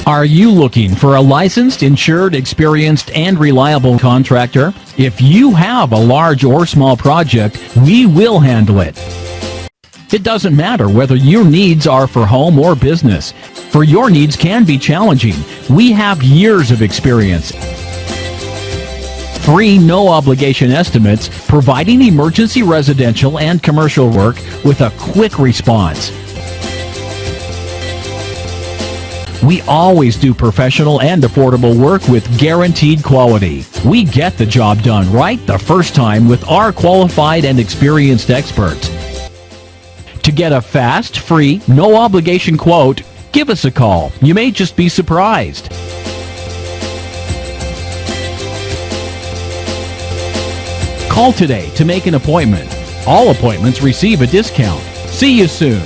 Are you looking for a licensed, insured, experienced, and reliable contractor? If you have a large or small project, we will handle it. It doesn't matter whether your needs are for home or business. For your needs can be challenging. We have years of experience. Free, no-obligation estimates, providing emergency residential and commercial work with a quick response. We always do professional and affordable work with guaranteed quality. We get the job done right the first time with our qualified and experienced experts. To get a fast, free, no-obligation quote, give us a call. You may just be surprised. Call today to make an appointment. All appointments receive a discount. See you soon.